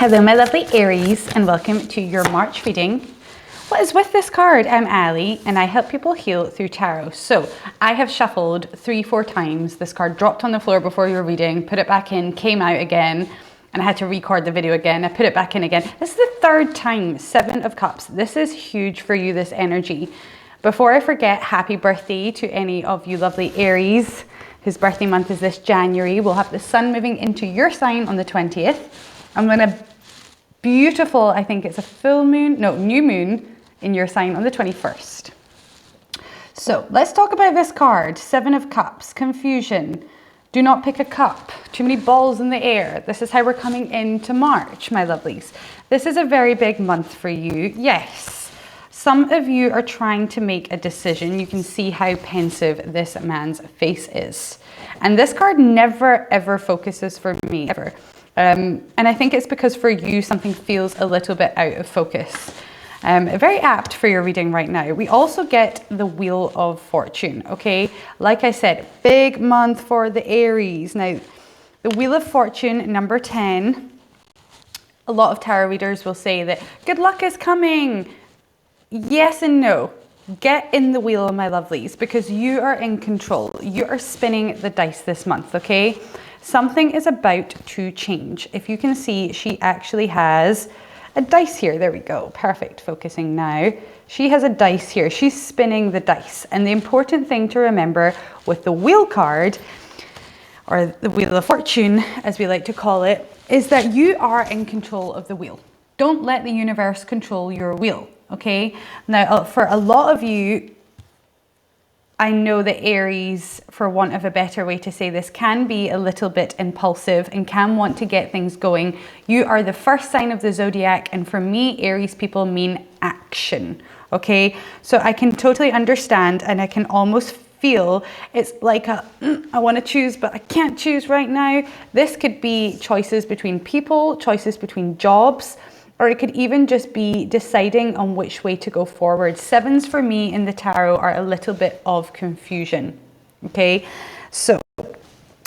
Hello my lovely Aries and welcome to your March reading. What is with this card? I'm Ali and I help people heal through tarot. So I have shuffled 3-4 times. This card dropped on the floor before your reading, put it back in, came out again, and I had to record the video again. I put it back in again. This is the third time, 7 of Cups. This is huge for you, this energy. Before I forget, happy birthday to any of you lovely Aries whose birthday month is this January. We'll have the sun moving into your sign on the 20th. I'm gonna beautiful, I think it's a full moon, no, new moon in your sign on the 21st. So let's talk about this card, 7 of Cups, confusion. Do not pick a cup, too many balls in the air. This is how we're coming into March, my lovelies. This is a very big month for you, yes. Some of you are trying to make a decision. You can see how pensive this man's face is. And this card never ever focuses for me, ever. And I think it's because for you, something feels a little bit out of focus. Very apt for your reading right now. We also get the Wheel of Fortune, okay? Like I said, big month for the Aries. Now, the Wheel of Fortune, number 10, a lot of tarot readers will say that good luck is coming. Yes and no. Get in the wheel, my lovelies, because you are in control. You are spinning the dice this month, okay? Something is about to change. If you can see, she actually has a dice here. There we go. Perfect. Focusing now. She has a dice here. She's spinning the dice. And the important thing to remember with the wheel card, or the Wheel of Fortune, as we like to call it, is that you are in control of the wheel. Don't let the universe control your wheel. Okay, now for a lot of you, I know that Aries, for want of a better way to say this, can be a little bit impulsive and can want to get things going. You are the first sign of the zodiac, and for me, Aries people mean action. Okay, so I can totally understand, and I can almost feel it's like I want to choose, but I can't choose right now. This could be choices between people, choices between jobs, or it could even just be deciding on which way to go forward. 7s for me in the tarot are a little bit of confusion, okay? So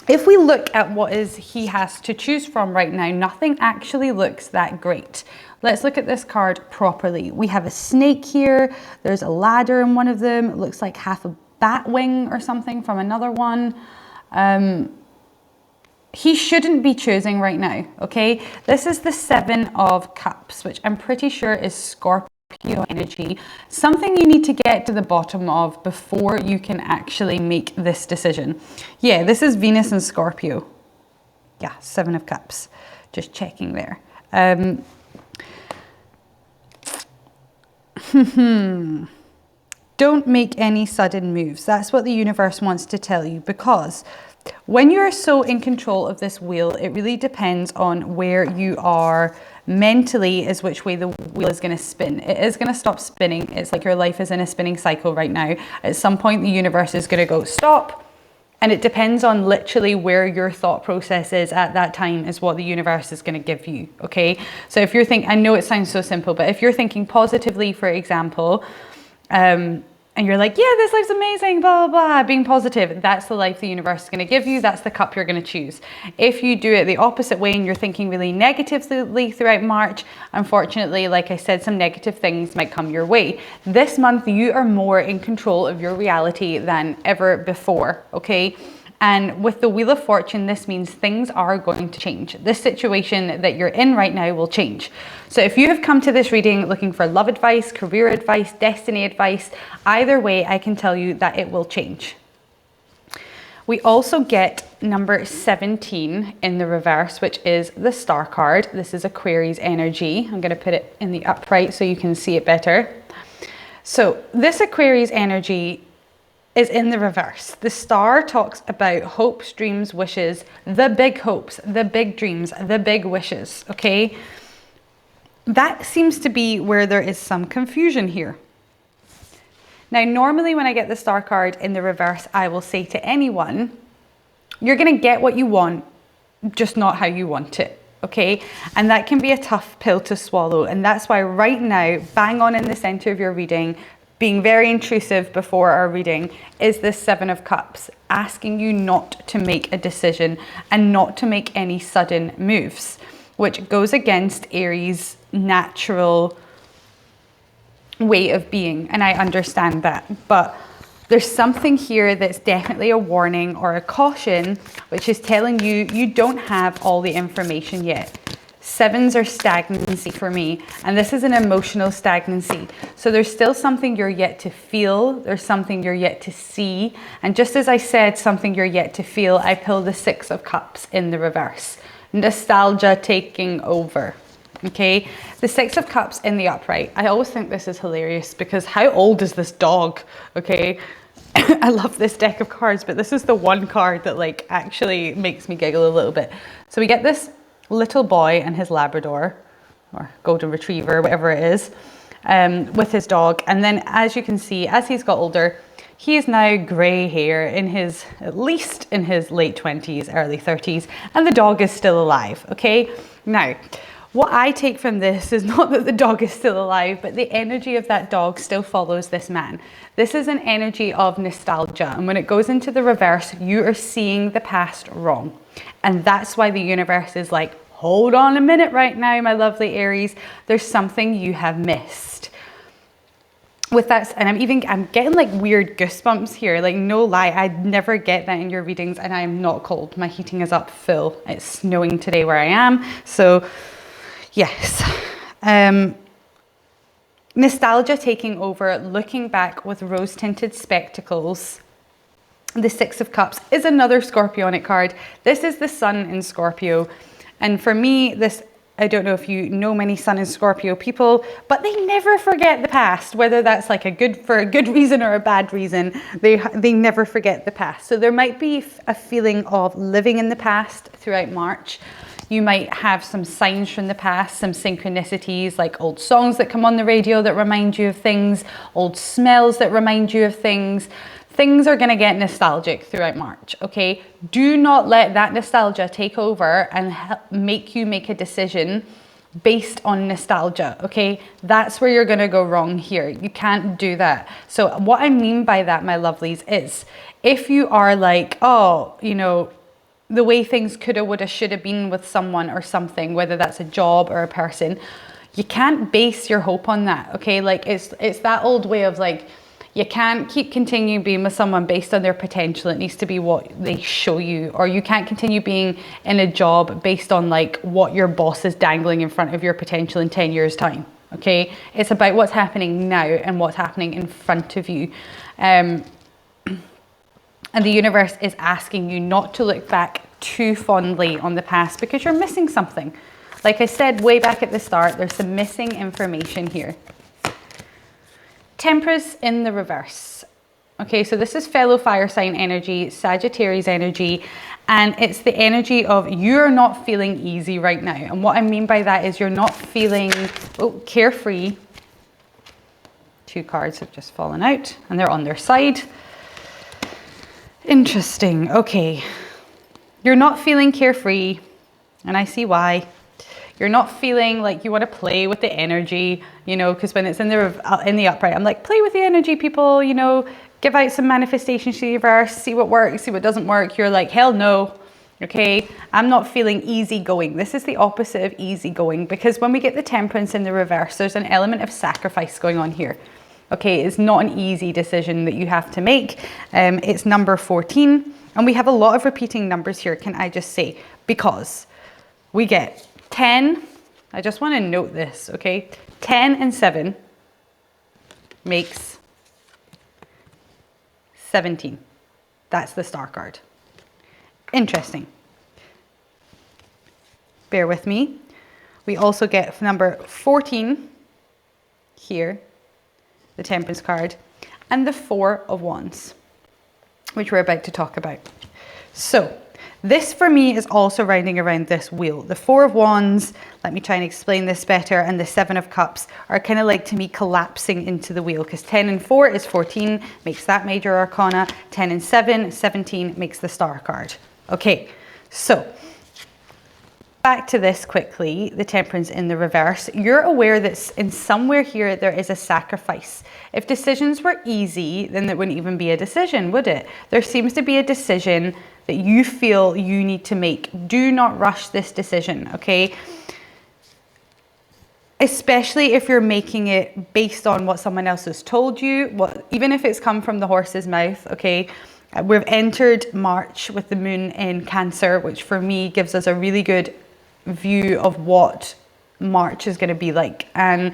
if we look at what he has to choose from right now, nothing actually looks that great. Let's look at this card properly. We have a snake here. There's a ladder in one of them. It looks like half a bat wing or something from another one. He shouldn't be choosing right now, okay? This is the 7 of Cups, which I'm pretty sure is Scorpio energy. Something you need to get to the bottom of before you can actually make this decision. Yeah, this is Venus and Scorpio. Yeah, 7 of Cups. Just checking there. Don't make any sudden moves. That's what the universe wants to tell you, because when you're so in control of this wheel, it really depends on where you are mentally is which way the wheel is going to spin. It is going to stop spinning. It's like your life is in a spinning cycle right now. At some point, the universe is going to go stop. And it depends on literally where your thought process is at that time is what the universe is going to give you. Okay. So if you're thinking, I know it sounds so simple, but if you're thinking positively, for example, and you're like, yeah, this life's amazing, blah, blah, blah, being positive. That's the life the universe is going to give you. That's the cup you're going to choose. If you do it the opposite way and you're thinking really negatively throughout March, unfortunately, like I said, some negative things might come your way. This month, you are more in control of your reality than ever before, okay? And with the Wheel of Fortune, this means things are going to change. This situation that you're in right now will change. So if you have come to this reading looking for love advice, career advice, destiny advice, either way, I can tell you that it will change. We also get number 17 in the reverse, which is the Star card. This is Aquarius energy. I'm going to put it in the upright so you can see it better. So this Aquarius energy is in the reverse. The Star talks about hopes, dreams, wishes, the big hopes, the big dreams, the big wishes, okay? That seems to be where there is some confusion here. Now, normally when I get the Star card in the reverse, I will say to anyone, you're gonna get what you want, just not how you want it, okay? And that can be a tough pill to swallow. And that's why right now, bang on in the center of your reading, being very intrusive before our reading, is this 7 of Cups, asking you not to make a decision and not to make any sudden moves. which goes against Aries' natural way of being. And I understand that, but there's something here that's definitely a warning or a caution, which is telling you you don't have all the information yet. Sevens are stagnancy for me, and this is an emotional stagnancy. So there's still something you're yet to feel, there's something you're yet to see, and just as I said, something you're yet to feel, I pulled the Six of Cups in the reverse. Nostalgia taking over. Okay, the Six of Cups in the upright. I always think this is hilarious because how old is this dog? Okay, I love this deck of cards, but this is the one card that like actually makes me giggle a little bit. So we get this little boy and his Labrador or golden retriever, whatever it is, with his dog. And then as you can see, as he's got older, he is now grey hair in his, at least in his late 20s, early 30s, and the dog is still alive, okay? Now, what I take from this is not that the dog is still alive, but the energy of that dog still follows this man. This is an energy of nostalgia, and when it goes into the reverse, you are seeing the past wrong. And that's why the universe is like, hold on a minute right now, my lovely Aries, there's something you have missed. With that, and I'm getting like weird goosebumps here, like no lie, I never get that in your readings, and I am not cold. My heating is up full. It's snowing today where I am, so yes. Nostalgia taking over, looking back with rose-tinted spectacles. The Six of Cups is another Scorpionic card. This is the Sun in Scorpio. And for me, this, I don't know if you know many Sun in Scorpio people, but they never forget the past, whether that's like for a good reason or a bad reason. They never forget the past. So there might be a feeling of living in the past throughout March. You might have some signs from the past, some synchronicities, like old songs that come on the radio that remind you of things, old smells that remind you of things. Things are going to get nostalgic throughout March, okay? Do not let that nostalgia take over and make you make a decision based on nostalgia, okay? That's where you're going to go wrong here. You can't do that. So what I mean by that, my lovelies, is if you are like, oh, you know, the way things coulda, woulda, shoulda been with someone or something, whether that's a job or a person, you can't base your hope on that, okay? Like it's that old way of like, you can't keep continuing being with someone based on their potential. It needs to be what they show you. Or you can't continue being in a job based on like what your boss is dangling in front of your potential in 10 years time. Okay. It's about what's happening now and what's happening in front of you. And the universe is asking you not to look back too fondly on the past because you're missing something. Like I said way back at the start, there's some missing information here. Temperance in the reverse. Okay, so this is fellow fire sign energy, Sagittarius energy, and it's the energy of you're not feeling easy right now. And what I mean by that is you're not feeling carefree. Two cards have just fallen out and they're on their side. Interesting. Okay, you're not feeling carefree, and I see why. You're not feeling like you want to play with the energy, you know, because when it's in the upright, I'm like, play with the energy, people, you know, give out some manifestations to the universe, see what works, see what doesn't work. You're like, hell no. Okay, I'm not feeling easygoing. This is the opposite of easygoing, because when we get the Temperance in the reverse, there's an element of sacrifice going on here. Okay, it's not an easy decision that you have to make. It's number 14, and we have a lot of repeating numbers here, can I just say, because we get 10, I just want to note this, okay? 10 and 7 makes 17. That's the star card. Interesting. Bear with me. We also get number 14 here, the Temperance card, and the Four of Wands, which we're about to talk about. So, this for me is also rounding around this wheel. The Four of Wands, let me try and explain this better, and the Seven of Cups are kind of like, to me, collapsing into the wheel, because 10 and 4 is 14, makes that major arcana. 10 and 7, 17, makes the star card. Okay, so back to this quickly, the Temperance in the reverse. You're aware that in somewhere here there is a sacrifice. If decisions were easy, then there wouldn't even be a decision, would it? There seems to be a decision that you feel you need to make. Do not rush this decision, okay? especially if you're making it based on what someone else has told you, even if it's come from the horse's mouth, okay? We've entered March with the moon in Cancer, which for me gives us a really good view of what March is going to be like. And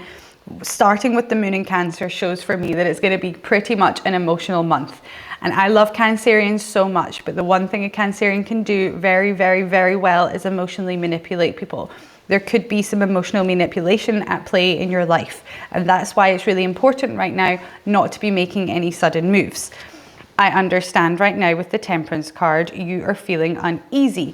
starting with the moon in Cancer shows for me that it's going to be pretty much an emotional month. And I love Cancerians so much, but the one thing a Cancerian can do very, very, very well is emotionally manipulate people. There could be some emotional manipulation at play in your life. And that's why it's really important right now not to be making any sudden moves. I understand right now with the Temperance card, you are feeling uneasy,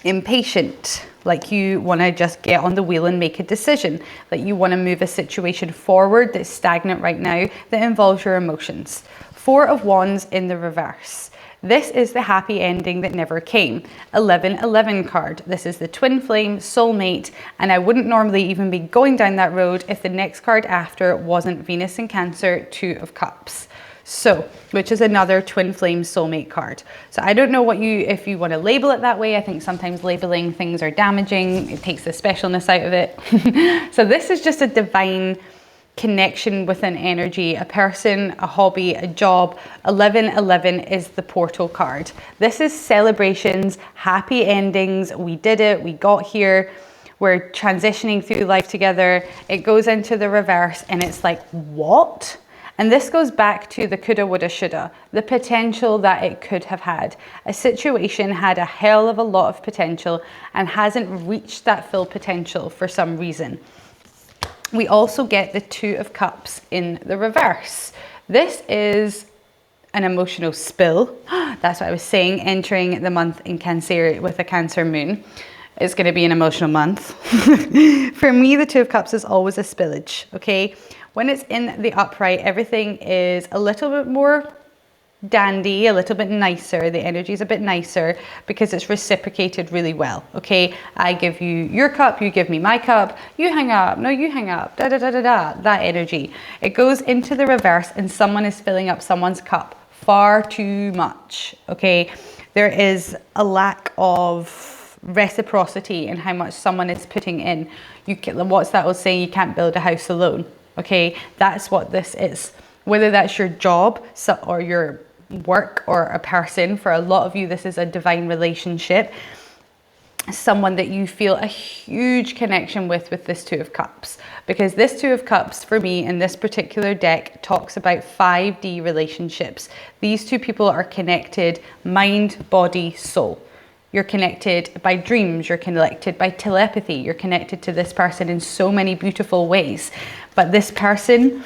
impatient, like you want to just get on the wheel and make a decision, like you want to move a situation forward that's stagnant right now that involves your emotions. 4 of Wands in the reverse. This is the happy ending that never came. 1111 card. This is the twin flame soulmate, and I wouldn't normally even be going down that road if the next card after wasn't Venus in Cancer, 2 of Cups. So, which is another twin flame soulmate card. So I don't know if you want to label it that way. I think sometimes labeling things are damaging. It takes the specialness out of it. So this is just a divine connection with an energy, a person, a hobby, a job. 1111 is the portal card. This is celebrations, happy endings. We did it. We got here. We're transitioning through life together. It goes into the reverse and it's like, what? And this goes back to the coulda, woulda, shoulda, the potential that it could have had. A situation had a hell of a lot of potential and hasn't reached that full potential for some reason. We also get the 2 of Cups in the reverse. This is an emotional spill. That's what I was saying, entering the month in Cancer with a Cancer moon. It's going to be an emotional month. For me, the 2 of Cups is always a spillage, okay? When it's in the upright, everything is a little bit more dandy, a little bit nicer. The energy is a bit nicer because it's reciprocated really well, okay? I give you your cup, you give me my cup, you hang up, no, you hang up, da da da da da, that energy. It goes into the reverse and someone is filling up someone's cup far too much, okay? There is a lack of reciprocity in how much someone is putting in. What's that old saying? You can't build a house alone. Okay, that's what this is. Whether that's your job or your work or a person, for a lot of you, this is a divine relationship. Someone that you feel a huge connection with this 2 of Cups. Because this 2 of Cups, for me, in this particular deck, talks about 5D relationships. These 2 people are connected, mind, body, soul. You're connected by dreams, you're connected by telepathy, you're connected to this person in so many beautiful ways. But this person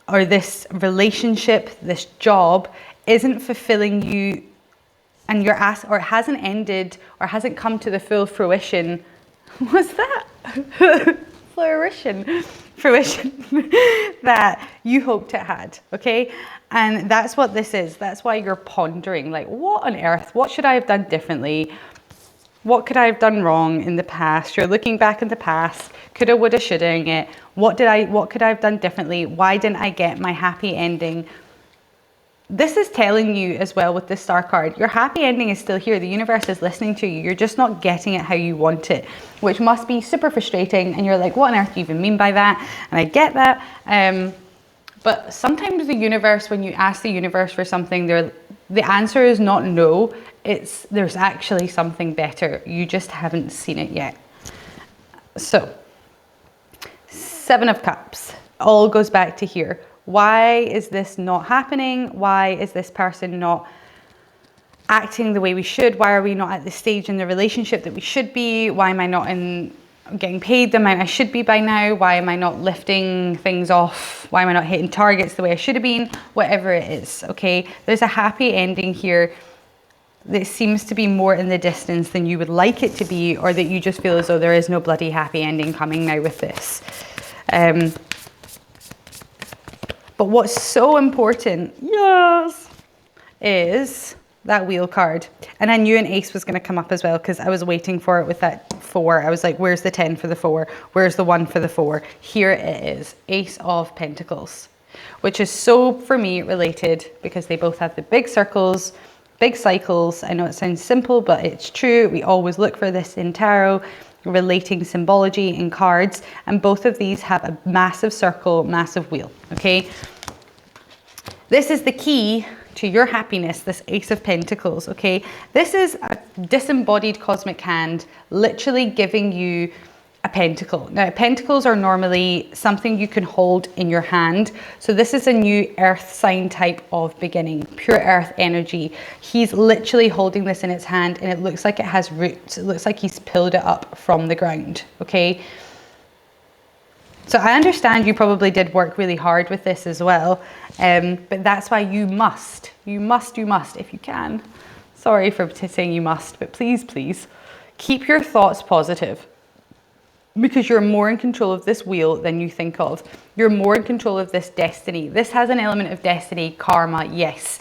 or this relationship, this job isn't fulfilling you, and you're asked, or it hasn't ended or hasn't come to the full fruition. What's that? Fruition that you hoped it had, okay? And that's what this is. That's why you're pondering, like, what on earth? What should I have done differently? What could I have done wrong in the past? You're looking back in the past, coulda, woulda, shoulda-ing it. What could I have done differently? Why didn't I get my happy ending? This is telling you as well with the Star card, your happy ending is still here. The universe is listening to you. You're just not getting it how you want it, which must be super frustrating. And you're like, what on earth do you even mean by that? And I get that. But sometimes the universe, when you ask the universe for something, the answer is not no. There's actually something better. You just haven't seen it yet. So, 7 of Cups. All goes back to here. Why is this not happening? Why is this person not acting the way we should? Why are we not at the stage in the relationship that we should be? Why am I not getting paid the amount I should be by now? Why am I not lifting things off? Why am I not hitting targets the way I should have been? Whatever it is, okay? There's a happy ending here that seems to be more in the distance than you would like it to be, or that you just feel as though there is no bloody happy ending coming now with this. But what's so important, yes, is that wheel card. And I knew an ace was going to come up as well because I was waiting for it with that 4. I was like, where's the 10 for the 4? Where's the 1 for the 4? Here it is, Ace of Pentacles, which is so, for me, related because they both have the big circles, big cycles. I know it sounds simple, but it's true. We always look for this in tarot. relating symbology in cards, and both of these have a massive circle, massive wheel, okay? This is the key to your happiness, this Ace of Pentacles, okay? This is a disembodied cosmic hand literally giving you a pentacle. Now, pentacles are normally something you can hold in your hand. So this is a new earth sign type of beginning, pure earth energy. He's literally holding this in his hand and it looks like it has roots. It looks like he's pulled it up from the ground, okay? So I understand you probably did work really hard with this as well, but that's why you must, if you can. Sorry for saying you must, but please, please, keep your thoughts positive. Because you're more in control of this wheel than you think of. You're more in control of this destiny. This has an element of destiny, karma, yes.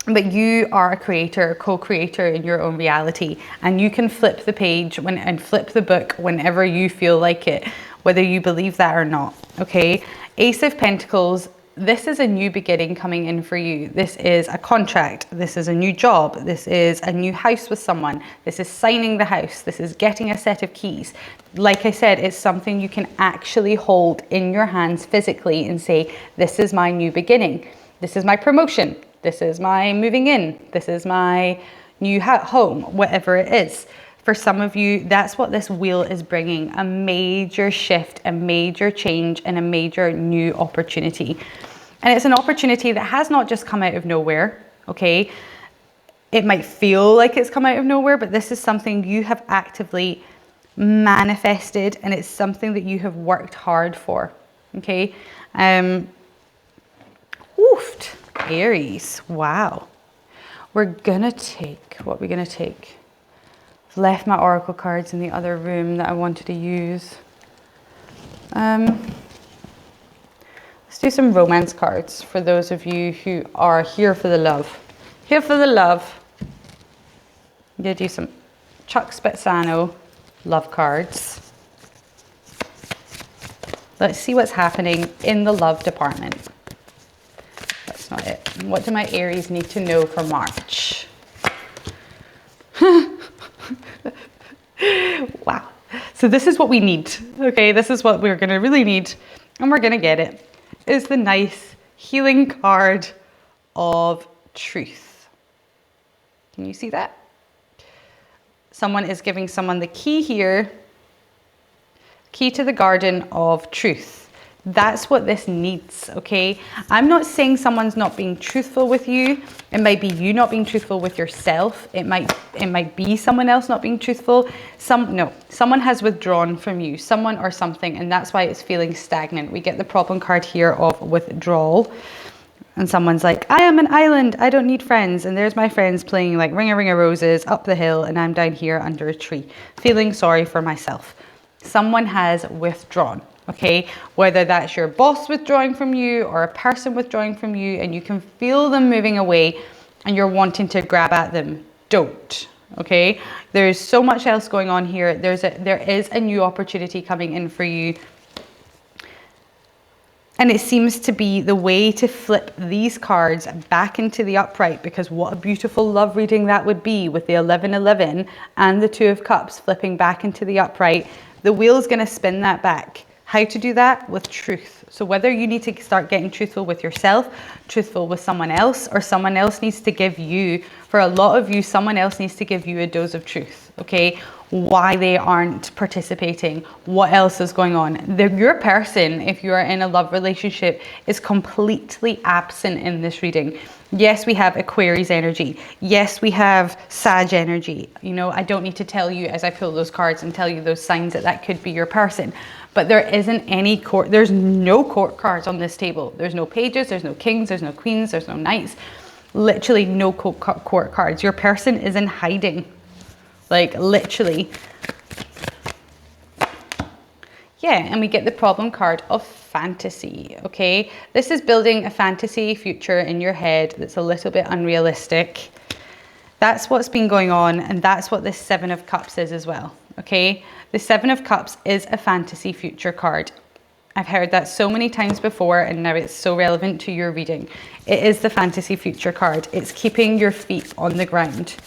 But you are a creator, a co-creator in your own reality. And you can flip the page and flip the book whenever you feel like it, whether you believe that or not, okay? Ace of Pentacles, this is a new beginning coming in for you. This is a contract. This is a new job. This is a new house with someone. This is signing the house. This is getting a set of keys. Like I said, it's something you can actually hold in your hands physically and say, this is my new beginning. This is my promotion. This is my moving in. This is my new home, whatever it is. For some of you, that's what this wheel is bringing, a major shift, a major change, and a major new opportunity. And it's an opportunity that has not just come out of nowhere, okay? It might feel like it's come out of nowhere, but this is something you have actively manifested, and it's something that you have worked hard for, okay? Oofed, Aries, wow. We're gonna take, what are we gonna take? I've left my oracle cards in the other room that I wanted to use. Let's do some romance cards for those of you who are here for the love. Here for the love. I'm gonna do some Chuck Spezzano love cards. Let's see what's happening in the love department. That's not it. What do my Aries need to know for March? Wow. So this is what we need, okay? This is what we're going to really need, and we're going to get it. Is the nice healing card of truth. Can you see that? Someone is giving someone the key here, key to the garden of truth. That's what this needs, okay? I'm not saying someone's not being truthful with you. It might be you not being truthful with yourself. It might be someone else not being truthful. Someone has withdrawn from you, someone or something, and that's why it's feeling stagnant. We get the problem card here of withdrawal. And someone's like, I am an island, I don't need friends. And there's my friends playing like Ring a Ring of Roses up the hill, and I'm down here under a tree, feeling sorry for myself. Someone has withdrawn. Okay, whether that's your boss withdrawing from you or a person withdrawing from you, and you can feel them moving away and you're wanting to grab at them, don't. Okay, there's so much else going on here. There is a new opportunity coming in for you. And it seems to be the way to flip these cards back into the upright, because what a beautiful love reading that would be with the 1111 and the Two of Cups flipping back into the upright. The wheel's going to spin that back. How to do that? With truth. So whether you need to start getting truthful with yourself, truthful with someone else, or someone else needs to give you, for a lot of you, someone else needs to give you a dose of truth, okay? Why they aren't participating, what else is going on. Your person, if you are in a love relationship, is completely absent in this reading. Yes, we have Aquarius energy. Yes, we have Sag energy. You know, I don't need to tell you as I pull those cards and tell you those signs that could be your person. But there isn't any court, there's no court cards on this table. There's no pages, there's no kings, there's no queens, there's no knights. Literally no court cards. Your person is in hiding. Like literally. Yeah, and we get the problem card of fantasy, okay? This is building a fantasy future in your head that's a little bit unrealistic. That's what's been going on, and that's what this Seven of Cups is as well, okay? The Seven of Cups is a fantasy future card. I've heard that so many times before, and now it's so relevant to your reading. It is the fantasy future card. It's keeping your feet on the ground.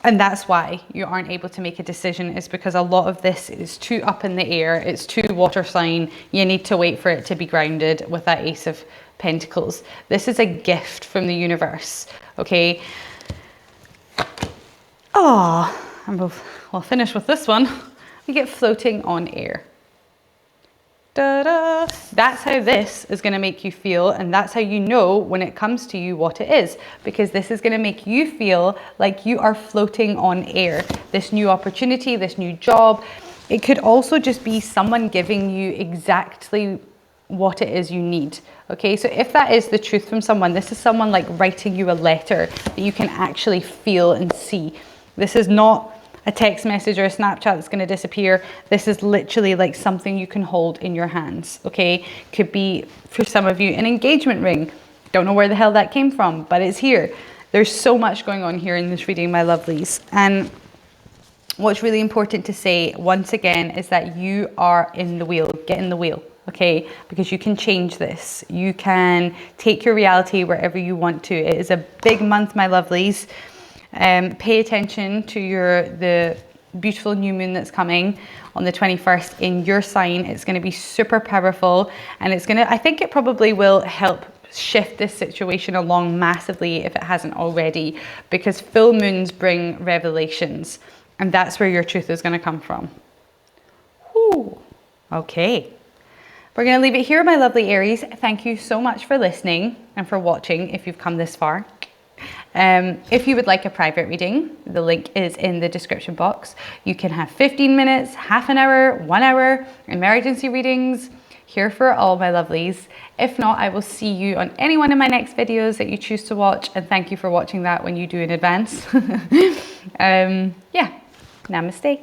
And that's why you aren't able to make a decision, is because a lot of this is too up in the air. It's too water sign. You need to wait for it to be grounded with that Ace of Pentacles. This is a gift from the universe, okay? Oh, and we'll finish with this one. We get floating on air. Da-da. That's how this is going to make you feel, and that's how you know when it comes to you what it is, because this is going to make you feel like you are floating on air. This new opportunity, this new job, it could also just be someone giving you exactly what it is you need. Okay, so if that is the truth from someone, this is someone like writing you a letter that you can actually feel and see. This is not a text message or a Snapchat that's going to disappear. This is literally like something you can hold in your hands, okay? Could be, for some of you, an engagement ring. Don't know where the hell that came from, but it's here. There's so much going on here in this reading, my lovelies. And what's really important to say, once again, is that you are in the wheel. Get in the wheel, okay? Because you can change this. You can take your reality wherever you want to. It is a big month, my lovelies. Pay attention to the beautiful new moon that's coming on the 21st in your sign. It's going to be super powerful, and it's going to, I think it probably will help shift this situation along massively if it hasn't already, because full moons bring revelations, and that's where your truth is going to come from. Whew. Okay. We're going to leave it here, my lovely Aries. Thank you so much for listening and for watching if you've come this far. If you would like a private reading, the link is in the description box. You can have 15 minutes, half an hour, 1 hour, emergency readings, here for all, my lovelies. If not, I will see you on any one of my next videos that you choose to watch, and thank you for watching that when you do in advance. Yeah, namaste.